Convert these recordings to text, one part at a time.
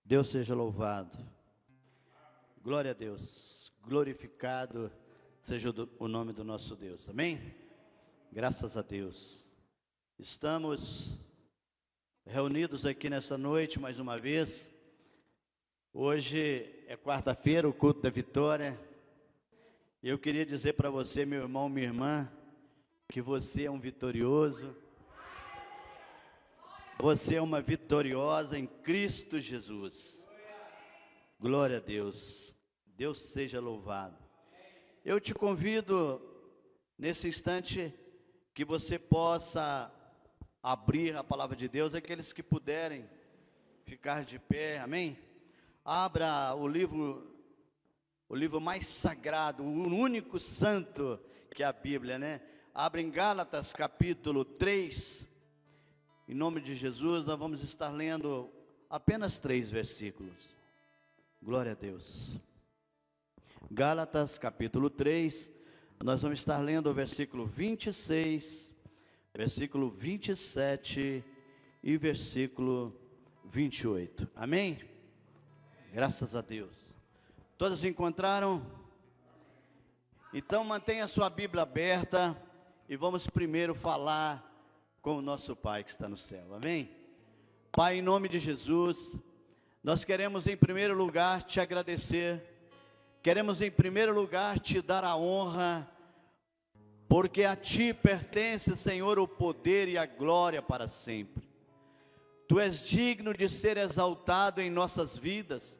Deus seja louvado. Glória a Deus. Glorificado seja o nome do nosso Deus. Amém? Graças a Deus. Estamos reunidos aqui nessa noite mais uma vez. Hoje é quarta-feira, o culto da vitória. E eu queria dizer para você, meu irmão, minha irmã, que você é um vitorioso. Você é uma vitoriosa em Cristo Jesus. Glória a Deus. Deus seja louvado. Eu te convido, nesse instante, que você possa abrir a palavra de Deus, aqueles que puderem ficar de pé, amém? Abra o livro mais sagrado, o único santo que é a Bíblia, né? Abra em Gálatas capítulo 3, em nome de Jesus, nós vamos estar lendo apenas 3 versículos. Glória a Deus. Gálatas capítulo 3, nós vamos estar lendo o versículo 26, versículo 27 e versículo 28. Amém? Graças a Deus. Todos encontraram? Então mantenha a sua Bíblia aberta e vamos primeiro falar com o nosso Pai que está no céu. Amém? Pai, em nome de Jesus, nós queremos em primeiro lugar te agradecer. Queremos em primeiro lugar te dar a honra, porque a ti pertence, Senhor, o poder e a glória para sempre. Tu és digno de ser exaltado em nossas vidas.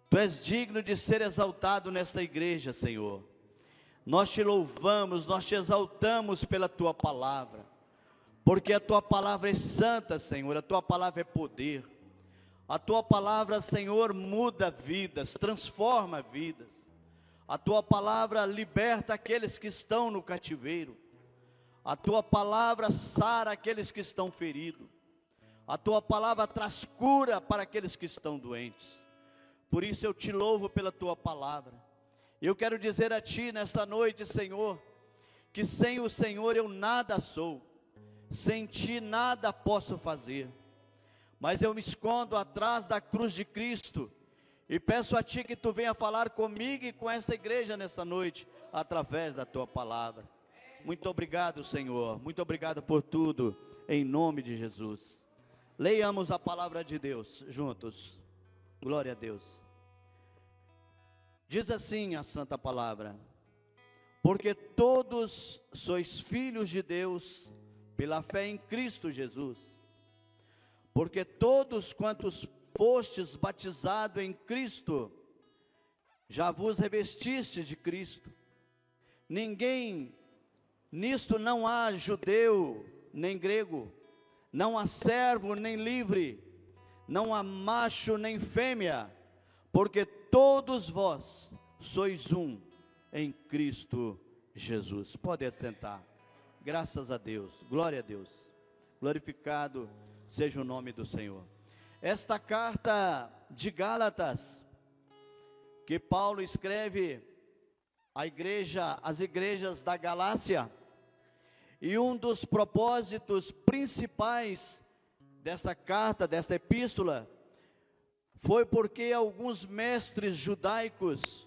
Tu és digno de ser exaltado nesta igreja, Senhor. Nós te louvamos, nós te exaltamos pela tua palavra, porque a tua palavra é santa, Senhor, a tua palavra é poder. A tua palavra, Senhor, muda vidas, transforma vidas. A tua palavra liberta aqueles que estão no cativeiro. A tua palavra sara aqueles que estão feridos. A tua palavra traz cura para aqueles que estão doentes. Por isso eu te louvo pela tua palavra. Eu quero dizer a ti nesta noite, Senhor, que sem o Senhor eu nada sou. Sem ti nada posso fazer. Mas eu me escondo atrás da cruz de Cristo e peço a ti que tu venha falar comigo e com esta igreja nessa noite, através da tua palavra. Muito obrigado, Senhor. Muito obrigado por tudo, em nome de Jesus. Leiamos a palavra de Deus juntos. Glória a Deus. Diz assim a santa palavra: porque todos sois filhos de Deus pela fé em Cristo Jesus. Porque todos quantos fostes batizados em Cristo, já vos revestiste de Cristo. Ninguém, nisto não há judeu nem grego, não há servo nem livre, não há macho nem fêmea, porque todos vós sois um em Cristo Jesus. Pode assentar. Graças a Deus, glória a Deus. Glorificado seja o nome do Senhor. Esta carta de Gálatas, que Paulo escreve às igrejas da Galácia, e um dos propósitos principais desta carta, desta epístola, foi porque alguns mestres judaicos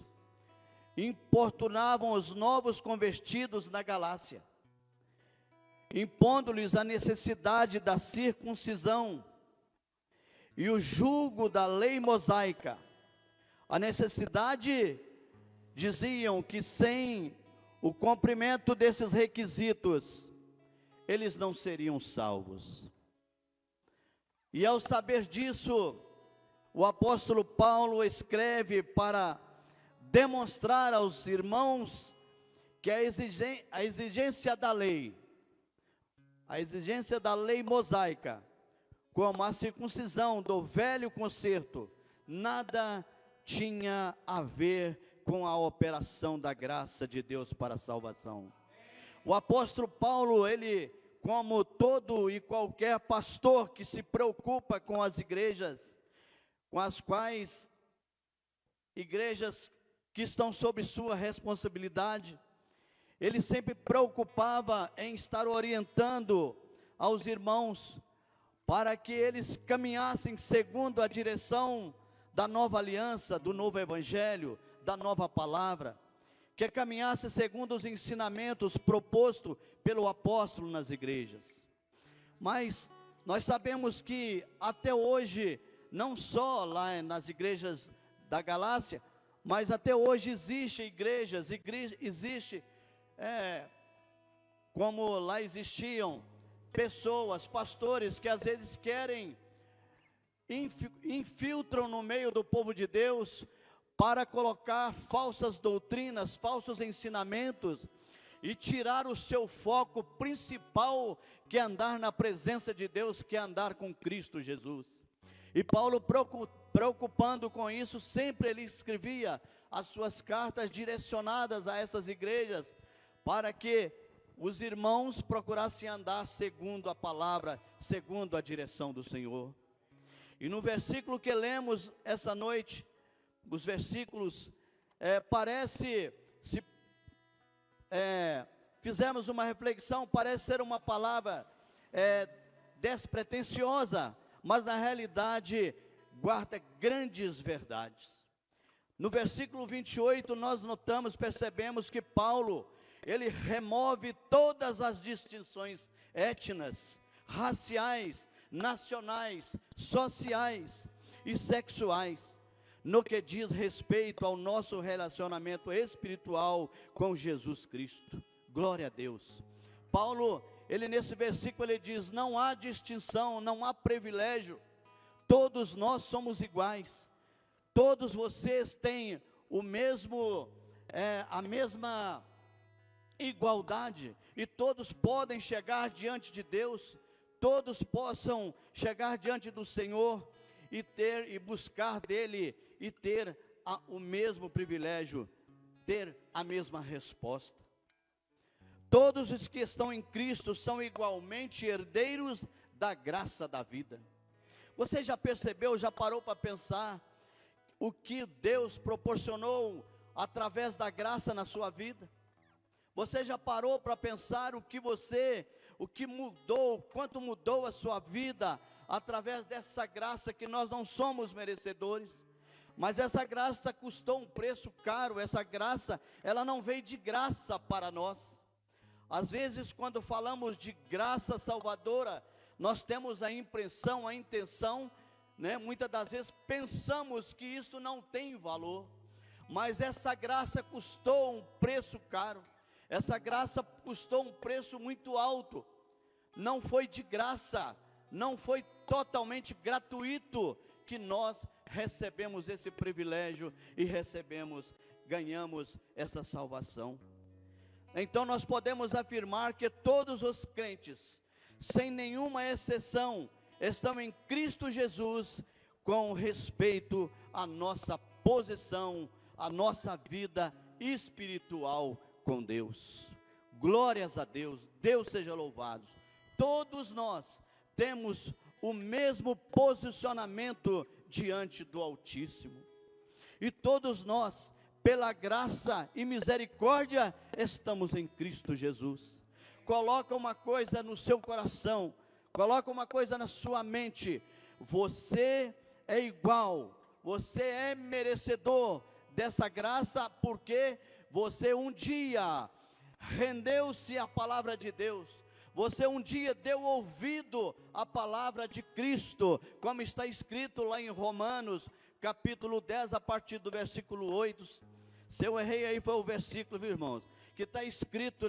importunavam os novos convertidos na Galácia, impondo-lhes a necessidade da circuncisão e o jugo da lei mosaica. A necessidade, diziam que sem o cumprimento desses requisitos, eles não seriam salvos. E ao saber disso, o apóstolo Paulo escreve para demonstrar aos irmãos que a exigência da lei mosaica, como a circuncisão do velho concerto, nada tinha a ver com a operação da graça de Deus para a salvação. O apóstolo Paulo, ele, como todo e qualquer pastor que se preocupa com as igrejas, com as quais igrejas que estão sob sua responsabilidade, ele sempre preocupava em estar orientando aos irmãos para que eles caminhassem segundo a direção da nova aliança, do novo evangelho, da nova palavra, que caminhasse segundo os ensinamentos propostos pelo apóstolo nas igrejas. Mas nós sabemos que até hoje, não só lá nas igrejas da Galácia, mas até hoje existem igrejas, como lá existiam pessoas, pastores, que às vezes infiltram no meio do povo de Deus, para colocar falsas doutrinas, falsos ensinamentos, e tirar o seu foco principal, que é andar na presença de Deus, que é andar com Cristo Jesus. E Paulo, preocupando com isso, sempre ele escrevia as suas cartas direcionadas a essas igrejas, para que os irmãos procurassem andar segundo a palavra, segundo a direção do Senhor. E no versículo que lemos essa noite, os versículos, fizemos uma reflexão, parece ser uma palavra despretensiosa, mas na realidade guarda grandes verdades. No versículo 28 nós percebemos que Paulo, ele remove todas as distinções étnicas, raciais, nacionais, sociais e sexuais, no que diz respeito ao nosso relacionamento espiritual com Jesus Cristo. Glória a Deus. Paulo, ele nesse versículo, ele diz: não há distinção, não há privilégio, todos nós somos iguais, todos vocês têm a mesma igualdade, e todos podem chegar diante de Deus, todos possam chegar diante do Senhor, e buscar dele, e ter o mesmo privilégio, ter a mesma resposta. Todos os que estão em Cristo são igualmente herdeiros da graça da vida. Você já percebeu, já parou para pensar o que Deus proporcionou através da graça na sua vida? Você já parou para pensar o que mudou, quanto mudou a sua vida através dessa graça, que nós não somos merecedores, mas essa graça custou um preço caro. Essa graça, ela não veio de graça para nós. Às vezes, quando falamos de graça salvadora, nós temos a intenção, muitas das vezes pensamos que isso não tem valor, mas essa graça custou um preço caro. Essa graça custou um preço muito alto. Não foi de graça, não foi totalmente gratuito que nós recebemos esse privilégio e ganhamos essa salvação. Então nós podemos afirmar que todos os crentes, sem nenhuma exceção, estão em Cristo Jesus, com respeito à nossa posição, à nossa vida espiritual com Deus. Glórias a Deus, Deus seja louvado. Todos nós temos o mesmo posicionamento diante do Altíssimo, e todos nós, pela graça e misericórdia, estamos em Cristo Jesus. Coloca uma coisa no seu coração, coloca uma coisa na sua mente: você é igual, você é merecedor dessa graça, porque você um dia rendeu-se à palavra de Deus, você um dia deu ouvido à palavra de Cristo, como está escrito lá em Romanos, capítulo 10, a partir do versículo 8, se eu errei aí foi o versículo, viu, irmãos, que está escrito,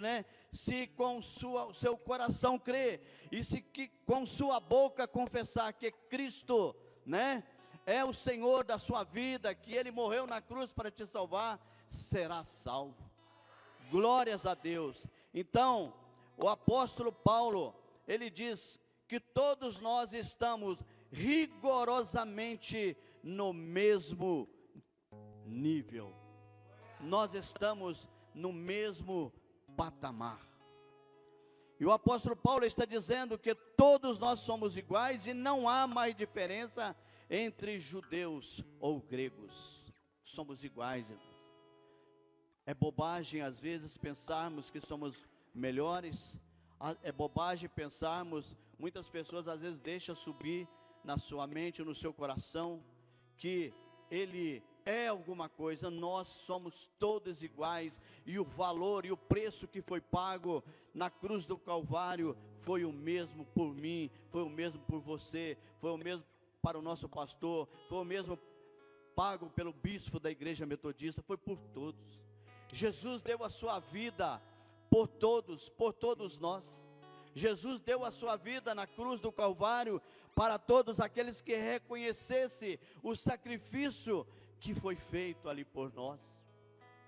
se com seu coração crer, e se com sua boca confessar que Cristo, é o Senhor da sua vida, que Ele morreu na cruz para te salvar, será salvo. Glórias a Deus. Então, o apóstolo Paulo, ele diz que todos nós estamos rigorosamente no mesmo nível, nós estamos no mesmo patamar. E o apóstolo Paulo está dizendo que todos nós somos iguais, e não há mais diferença entre judeus ou gregos. Somos iguais, irmãos. É bobagem às vezes pensarmos que somos melhores, é bobagem pensarmos, muitas pessoas às vezes deixam subir na sua mente, no seu coração, que ele é alguma coisa, nós somos todos iguais, e o valor e o preço que foi pago na cruz do Calvário foi o mesmo por mim, foi o mesmo por você, foi o mesmo para o nosso pastor, foi o mesmo pago pelo bispo da igreja metodista, foi por todos. Jesus deu a sua vida por todos nós. Jesus deu a sua vida na cruz do Calvário para todos aqueles que reconhecessem o sacrifício que foi feito ali por nós.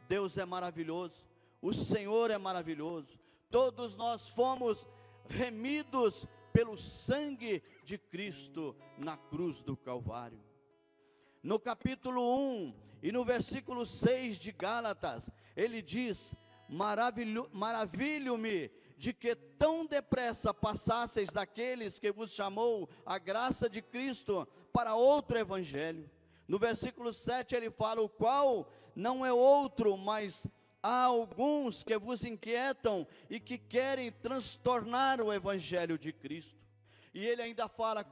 Deus é maravilhoso, o Senhor é maravilhoso. Todos nós fomos remidos pelo sangue de Cristo na cruz do Calvário. No capítulo 1 e no versículo 6 de Gálatas, ele diz: maravilho-me de que tão depressa passasseis daqueles que vos chamou a graça de Cristo para outro evangelho. No versículo 7 ele fala: o qual não é outro, mas há alguns que vos inquietam e que querem transtornar o evangelho de Cristo. E ele ainda fala,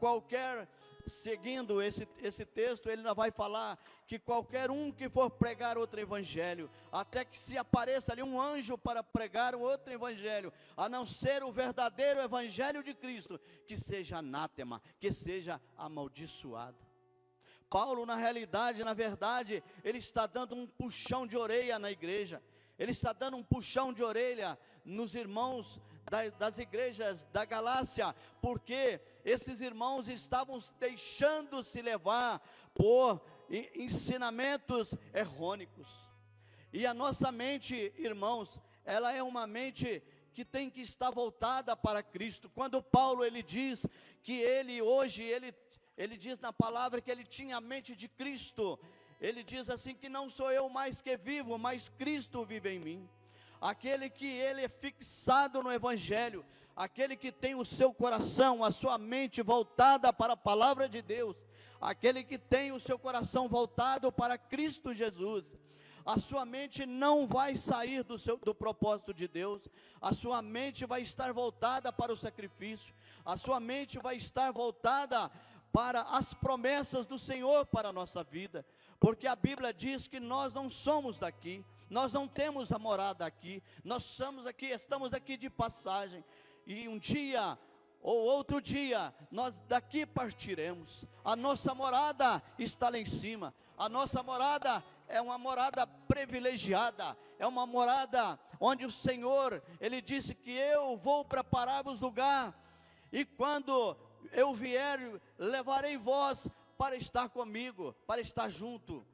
seguindo esse texto, ele ainda vai falar que qualquer um que for pregar outro evangelho, até que se apareça ali um anjo para pregar um outro evangelho, a não ser o verdadeiro evangelho de Cristo, que seja anátema, que seja amaldiçoado. Paulo, na verdade, ele está dando um puxão de orelha na igreja, ele está dando um puxão de orelha nos irmãos das igrejas da Galácia, porque esses irmãos estavam deixando se levar por ensinamentos errôneos. E a nossa mente, irmãos, ela é uma mente que tem que estar voltada para Cristo. Quando Paulo ele diz que ele diz na palavra que ele tinha a mente de Cristo, ele diz assim que não sou eu mais que vivo, mas Cristo vive em mim. Aquele que ele é fixado no evangelho, aquele que tem o seu coração, a sua mente voltada para a palavra de Deus, aquele que tem o seu coração voltado para Cristo Jesus, a sua mente não vai sair do propósito de Deus, a sua mente vai estar voltada para o sacrifício, a sua mente vai estar voltada para as promessas do Senhor para a nossa vida, porque a Bíblia diz que nós não somos daqui, nós não temos a morada aqui, estamos aqui de passagem, e um dia ou outro dia, nós daqui partiremos. A nossa morada está lá em cima, a nossa morada é uma morada privilegiada, é uma morada onde o Senhor, Ele disse que eu vou preparar-vos lugar, e quando eu vier, levarei vós para estar comigo, para estar junto.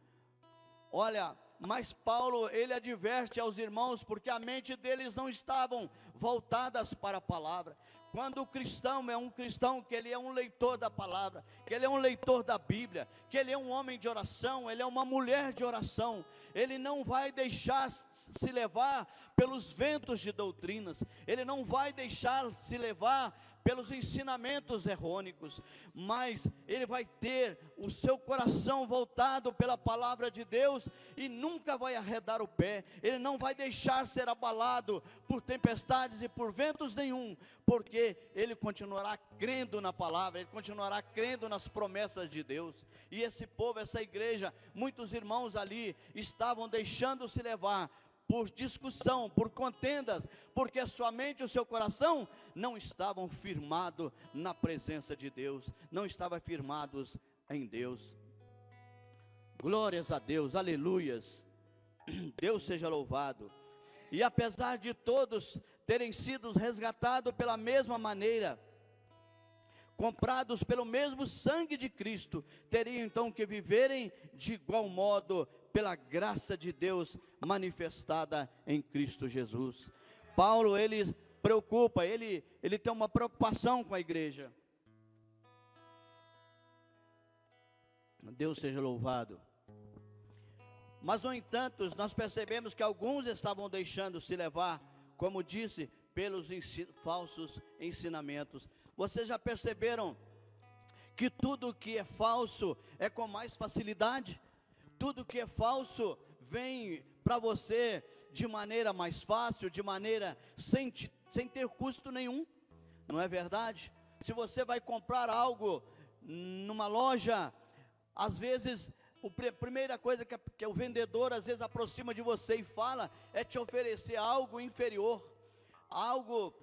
Olha, mas Paulo, ele adverte aos irmãos, porque a mente deles não estavam voltadas para a palavra. Quando o cristão é um cristão, que ele é um leitor da palavra, que ele é um leitor da Bíblia, que ele é um homem de oração, ele é uma mulher de oração, ele não vai deixar se levar pelos ventos de doutrinas, ele não vai deixar se levar pelos ensinamentos errôneos, mas ele vai ter o seu coração voltado pela palavra de Deus, e nunca vai arredar o pé, ele não vai deixar ser abalado por tempestades e por ventos nenhum, porque ele continuará crendo na palavra, ele continuará crendo nas promessas de Deus. E esse povo, essa igreja, muitos irmãos ali estavam deixando se levar por discussão, por contendas, porque a sua mente e o seu coração não estavam firmados na presença de Deus, não estavam firmados em Deus. Glórias a Deus, aleluias, Deus seja louvado. E apesar de todos terem sido resgatados pela mesma maneira, comprados pelo mesmo sangue de Cristo, teriam então que viverem de igual modo pela graça de Deus manifestada em Cristo Jesus. Paulo, ele preocupa, ele tem uma preocupação com a igreja. Deus seja louvado. Mas no entanto, nós percebemos que alguns estavam deixando se levar, como disse, pelos falsos ensinamentos. Vocês já perceberam que tudo que é falso é com mais facilidade? Tudo que é falso vem para você de maneira mais fácil, de maneira sem ter custo nenhum, não é verdade? Se você vai comprar algo numa loja, às vezes primeira coisa que o vendedor às vezes aproxima de você e fala, é te oferecer algo inferior, algo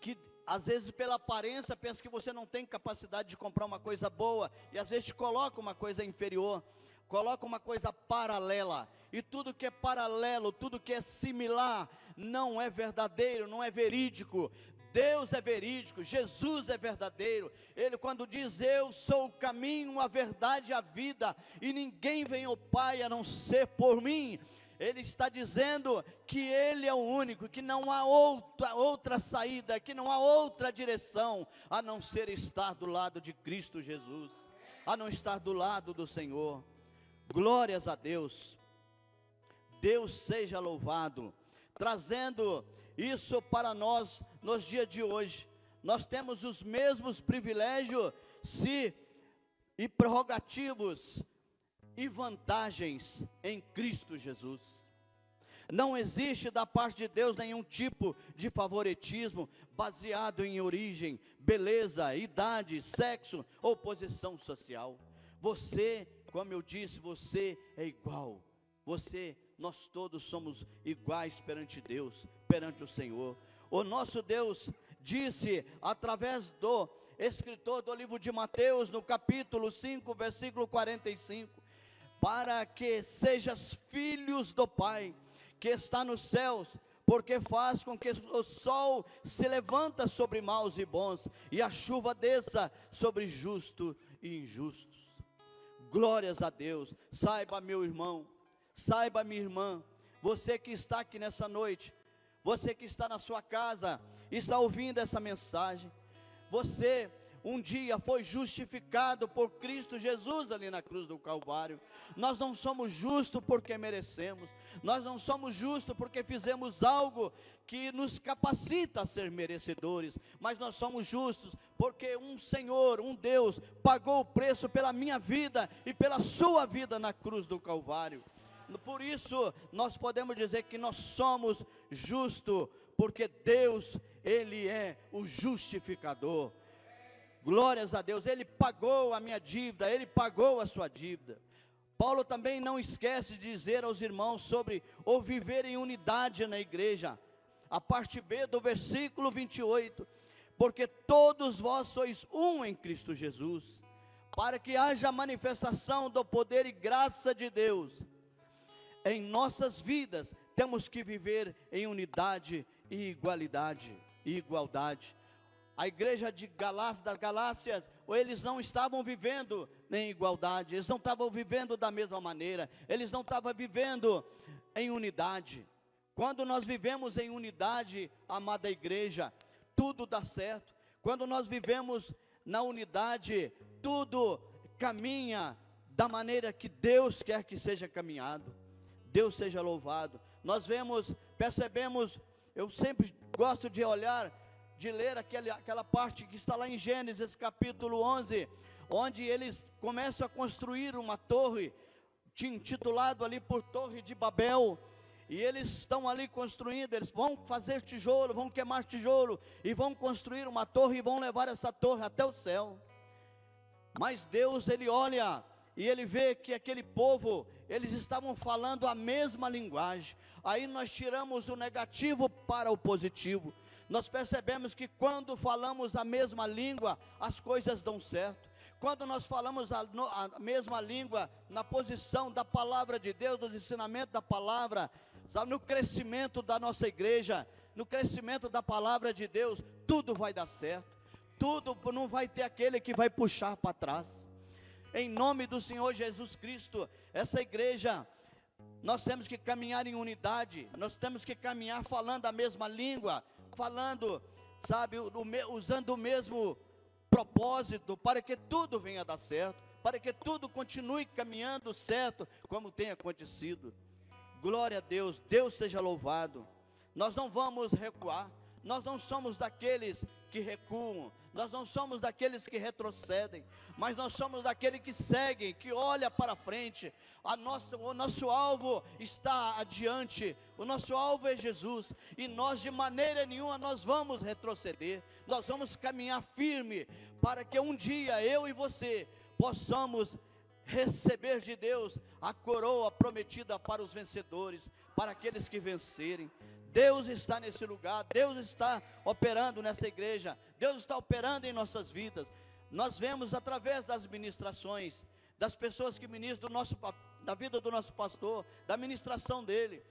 que às vezes pela aparência pensa que você não tem capacidade de comprar uma coisa boa, e às vezes te coloca uma coisa inferior, coloca uma coisa paralela, e tudo que é paralelo, tudo que é similar, não é verdadeiro, não é verídico. Deus é verídico, Jesus é verdadeiro. Ele quando diz, eu sou o caminho, a verdade e a vida, e ninguém vem ao Pai a não ser por mim, Ele está dizendo que Ele é o único, que não há outra saída, que não há outra direção, a não ser estar do lado de Cristo Jesus, a não estar do lado do Senhor. Glórias a Deus. Deus seja louvado, trazendo isso para nós nos dias de hoje. Nós temos os mesmos privilégios e prerrogativos e vantagens em Cristo Jesus. Não existe da parte de Deus nenhum tipo de favoritismo baseado em origem, beleza, idade, sexo ou posição social. Você, como eu disse, você é igual. Nós todos somos iguais perante Deus, perante o Senhor. O nosso Deus disse através do escritor do livro de Mateus, no capítulo 5, versículo 45, para que sejas filhos do Pai, que está nos céus, porque faz com que o sol se levanta sobre maus e bons, e a chuva desça sobre justos e injustos. Glórias a Deus. Saiba, meu irmão, saiba, minha irmã, você que está aqui nessa noite, você que está na sua casa, está ouvindo essa mensagem, você um dia foi justificado por Cristo Jesus ali na cruz do Calvário. Nós não somos justos porque merecemos, nós não somos justos porque fizemos algo que nos capacita a ser merecedores, mas nós somos justos porque um Senhor, um Deus, pagou o preço pela minha vida e pela sua vida na cruz do Calvário. Por isso nós podemos dizer que nós somos justos, porque Deus, Ele é o justificador. Glórias a Deus, Ele pagou a minha dívida, Ele pagou a sua dívida. Paulo também não esquece de dizer aos irmãos sobre o viver em unidade na igreja. A parte B do versículo 28, porque todos vós sois um em Cristo Jesus, para que haja manifestação do poder e graça de Deus. Em nossas vidas, temos que viver em unidade e igualdade. A igreja das Galácias, eles não estavam vivendo em igualdade, eles não estavam vivendo da mesma maneira, eles não estavam vivendo em unidade. Quando nós vivemos em unidade, amada igreja, tudo dá certo. Quando nós vivemos na unidade, tudo caminha da maneira que Deus quer que seja caminhado. Deus seja louvado. Nós percebemos, eu sempre gosto de ler aquela parte que está lá em Gênesis capítulo 11, onde eles começam a construir uma torre, intitulado ali por Torre de Babel, e eles estão ali construindo, eles vão fazer tijolo, vão queimar tijolo, e vão construir uma torre, e vão levar essa torre até o céu. Mas Deus, Ele olha, e Ele vê que aquele povo, eles estavam falando a mesma linguagem. Aí nós tiramos o negativo para o positivo. Nós percebemos que quando falamos a mesma língua, as coisas dão certo. Quando nós falamos a mesma língua, na posição da palavra de Deus, dos ensinamentos da palavra, sabe, no crescimento da nossa igreja, no crescimento da palavra de Deus, tudo vai dar certo. Tudo, não vai ter aquele que vai puxar para trás. Em nome do Senhor Jesus Cristo, essa igreja, nós temos que caminhar em unidade, nós temos que caminhar falando a mesma língua, falando, sabe, usando o mesmo propósito, para que tudo venha a dar certo, para que tudo continue caminhando certo, como tem acontecido. Glória a Deus, Deus seja louvado. Nós não vamos recuar, nós não somos daqueles que recuam, nós não somos daqueles que retrocedem, mas nós somos daqueles que seguem, que olha para frente. O nosso alvo está adiante, o nosso alvo é Jesus, e nós de maneira nenhuma nós vamos retroceder, nós vamos caminhar firme, para que um dia eu e você possamos receber de Deus a coroa prometida para os vencedores, para aqueles que vencerem. Deus está nesse lugar, Deus está operando nessa igreja, Deus está operando em nossas vidas. Nós vemos através das ministrações, das pessoas que ministram da vida do nosso pastor, da ministração dele,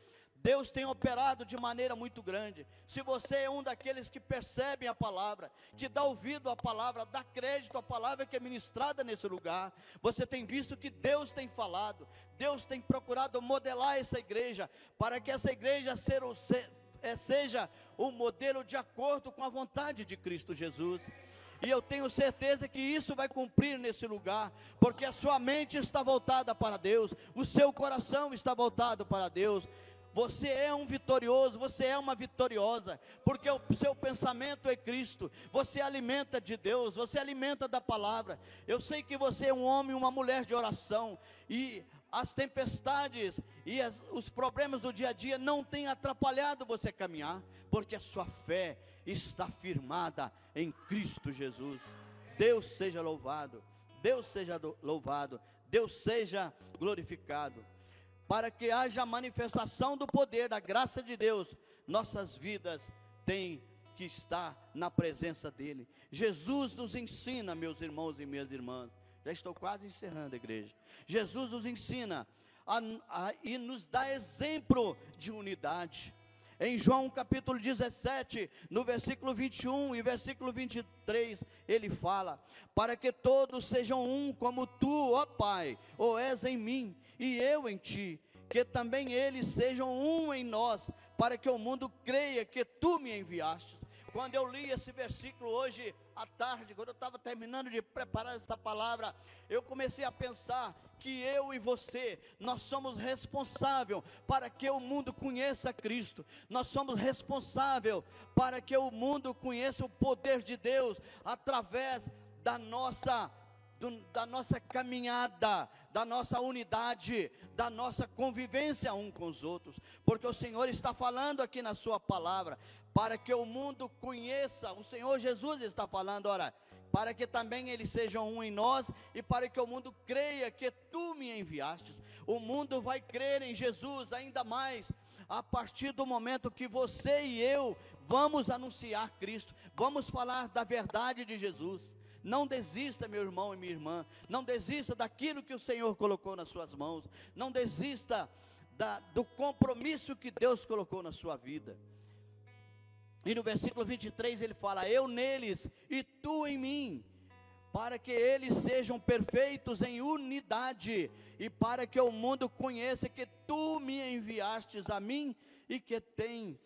Deus tem operado de maneira muito grande. Se você é um daqueles que percebem a palavra, que dá ouvido à palavra, dá crédito à palavra que é ministrada nesse lugar, você tem visto que Deus tem falado, Deus tem procurado modelar essa igreja, para que essa igreja seja um modelo de acordo com a vontade de Cristo Jesus. E eu tenho certeza que isso vai cumprir nesse lugar, porque a sua mente está voltada para Deus, o seu coração está voltado para Deus. Você é um vitorioso, você é uma vitoriosa, porque o seu pensamento é Cristo, você alimenta de Deus, você alimenta da palavra. Eu sei que você é um homem, uma mulher de oração, e as tempestades e os problemas do dia a dia não têm atrapalhado você caminhar, porque a sua fé está firmada em Cristo Jesus. Deus seja louvado, Deus seja louvado, Deus seja glorificado. Para que haja manifestação do poder, da graça de Deus, nossas vidas têm que estar na presença dEle. Jesus nos ensina, meus irmãos e minhas irmãs, já estou quase encerrando, igreja. Jesus nos ensina e nos dá exemplo de unidade. Em João capítulo 17, no versículo 21 e versículo 23, ele fala: para que todos sejam um, como tu, ó Pai, és em mim e eu em ti, que também eles sejam um em nós, para que o mundo creia que tu me enviastes. Quando eu li esse versículo hoje à tarde, quando eu estava terminando de preparar essa palavra, eu comecei a pensar que eu e você, nós somos responsáveis para que o mundo conheça Cristo. Nós somos responsáveis para que o mundo conheça o poder de Deus, através da nossa caminhada, da nossa unidade, da nossa convivência um com os outros, porque o Senhor está falando aqui na sua palavra, para que o mundo conheça, o Senhor Jesus está falando, ora, para que também eles sejam um em nós, e para que o mundo creia que tu me enviastes. O mundo vai crer em Jesus ainda mais, a partir do momento que você e eu vamos anunciar Cristo, vamos falar da verdade de Jesus. Não desista, meu irmão e minha irmã, não desista daquilo que o Senhor colocou nas suas mãos, não desista do compromisso que Deus colocou na sua vida. E no versículo 23 ele fala: eu neles e tu em mim, para que eles sejam perfeitos em unidade, e para que o mundo conheça que tu me enviastes a mim, e que tens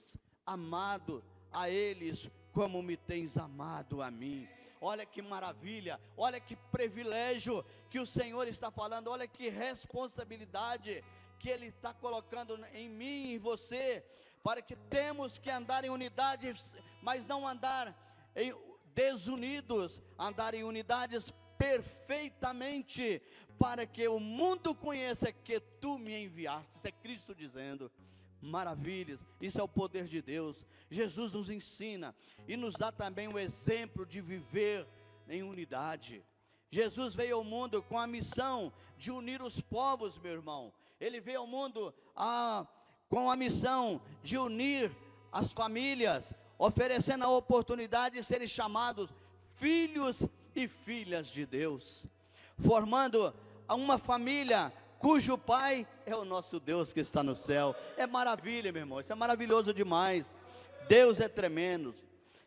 amado a eles como me tens amado a mim. Olha que maravilha, olha que privilégio que o Senhor está falando, olha que responsabilidade que Ele está colocando em mim e em você, para que temos que andar em unidade, mas não andar desunidos, andar em unidades perfeitamente, para que o mundo conheça que tu me enviaste. Isso é Cristo dizendo. Maravilhas, isso é o poder de Deus. Jesus nos ensina e nos dá também o exemplo de viver em unidade. Jesus veio ao mundo com a missão de unir os povos, meu irmão. Ele veio ao mundo com a missão de unir as famílias, oferecendo a oportunidade de serem chamados filhos e filhas de Deus, formando uma família cujo pai é o nosso Deus que está no céu. É maravilha, meu irmão, isso é maravilhoso demais. Deus é tremendo,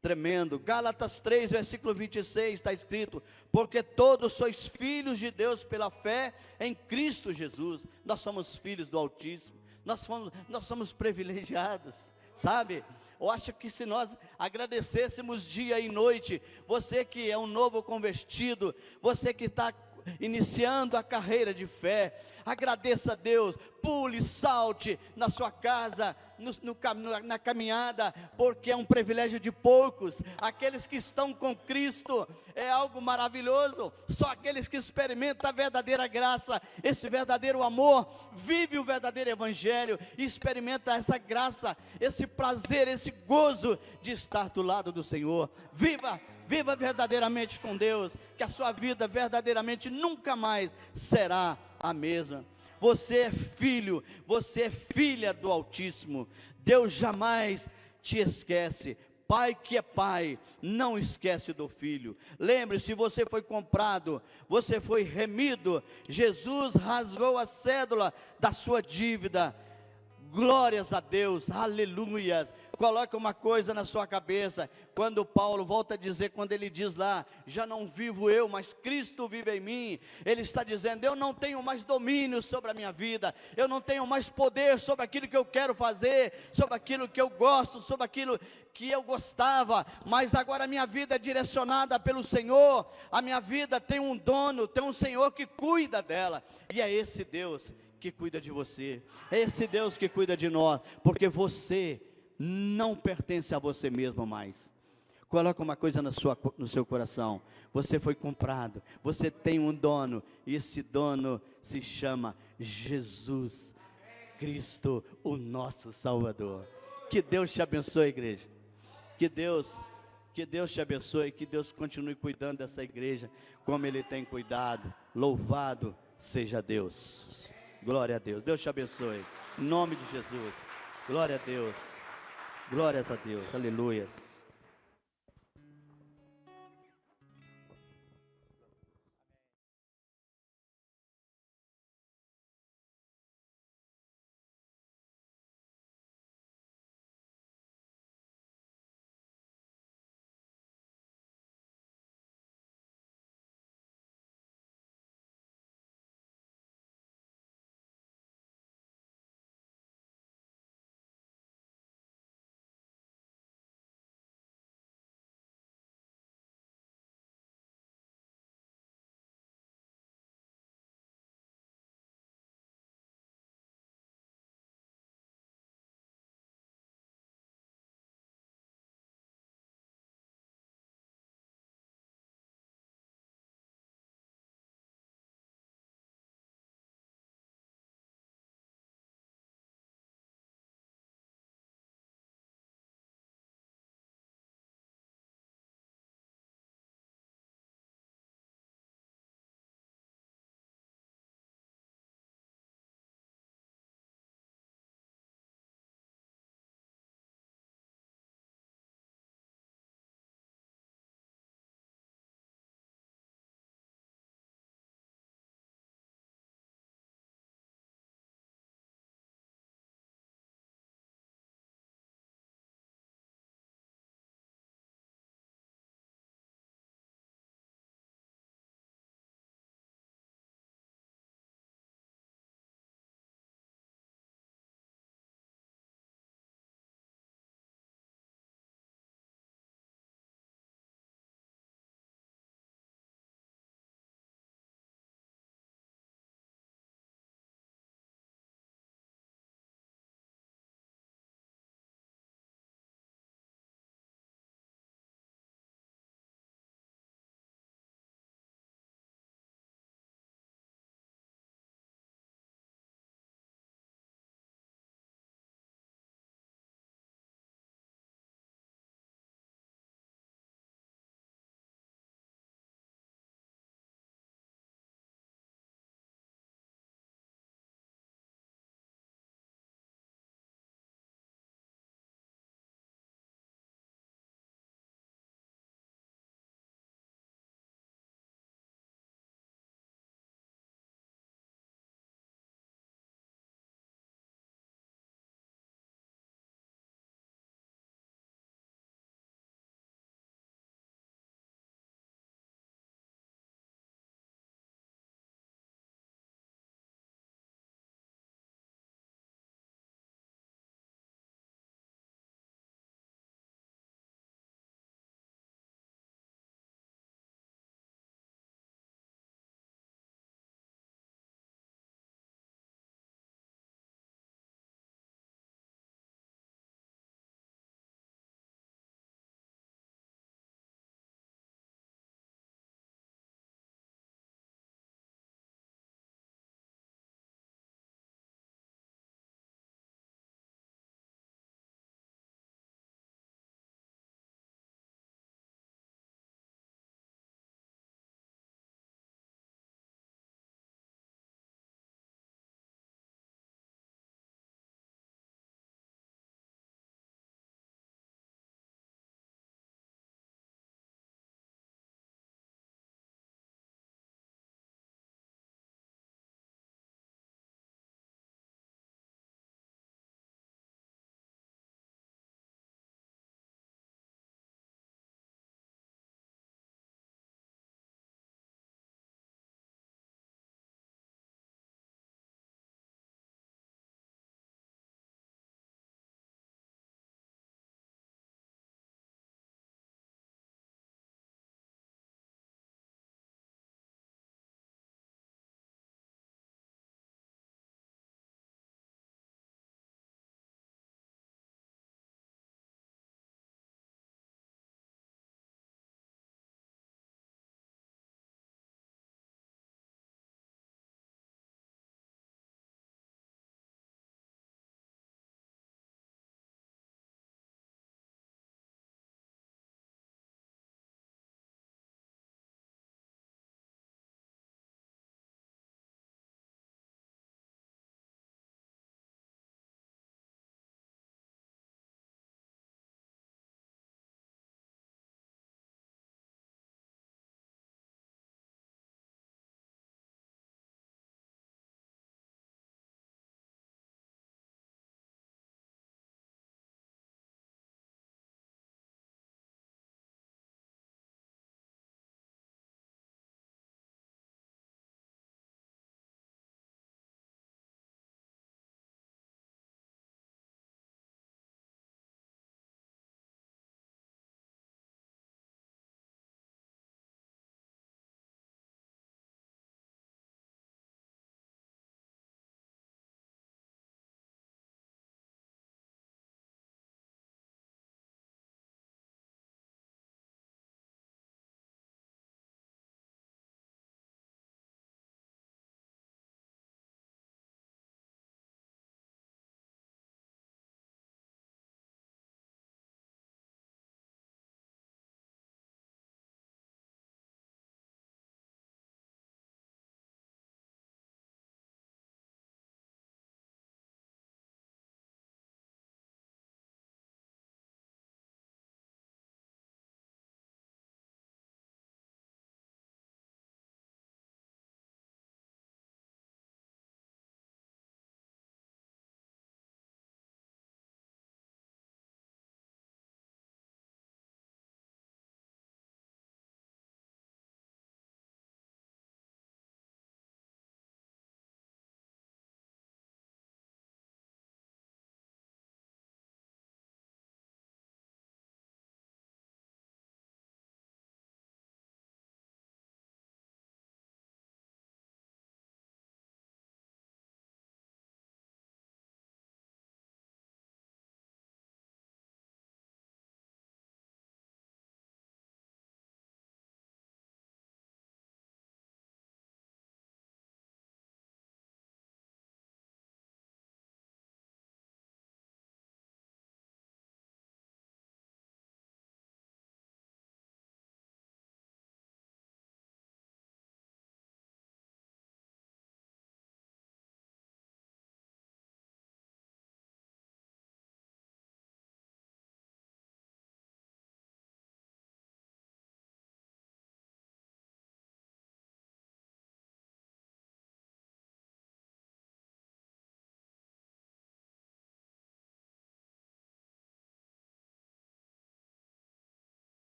tremendo. Gálatas 3, versículo 26, está escrito: porque todos sois filhos de Deus pela fé em Cristo Jesus. Nós somos filhos do Altíssimo, nós somos privilegiados, sabe? Eu acho que se nós agradecêssemos dia e noite, você que é um novo convertido, você que está iniciando a carreira de fé, agradeça a Deus, pule, salte na sua casa, na caminhada, porque é um privilégio de poucos. Aqueles que estão com Cristo é algo maravilhoso. Só aqueles que experimentam a verdadeira graça, esse verdadeiro amor, vive o verdadeiro evangelho e experimenta essa graça, esse prazer, esse gozo de estar do lado do Senhor. Viva Viva verdadeiramente com Deus, que a sua vida verdadeiramente nunca mais será a mesma. Você é filho, você é filha do Altíssimo. Deus jamais te esquece. Pai que é pai, não esquece do filho. Lembre-se, você foi comprado, você foi remido. Jesus rasgou a cédula da sua dívida. Glórias a Deus, aleluias. Coloque uma coisa na sua cabeça, quando Paulo volta a dizer, quando ele diz lá, já não vivo eu, mas Cristo vive em mim, ele está dizendo, eu não tenho mais domínio sobre a minha vida, eu não tenho mais poder sobre aquilo que eu quero fazer, sobre aquilo que eu gosto, sobre aquilo que eu gostava, mas agora a minha vida é direcionada pelo Senhor, a minha vida tem um dono, tem um Senhor que cuida dela, e é esse Deus que cuida de você, é esse Deus que cuida de nós, porque você não pertence a você mesmo mais. Coloca uma coisa no seu coração, você foi comprado, você tem um dono, e esse dono se chama Jesus Cristo, o nosso Salvador. Que Deus te abençoe, igreja, que Deus te abençoe, que Deus continue cuidando dessa igreja, como Ele tem cuidado. Louvado seja Deus. Glória a Deus. Deus te abençoe. Em nome de Jesus. Glória a Deus. Glórias a Deus. Aleluia.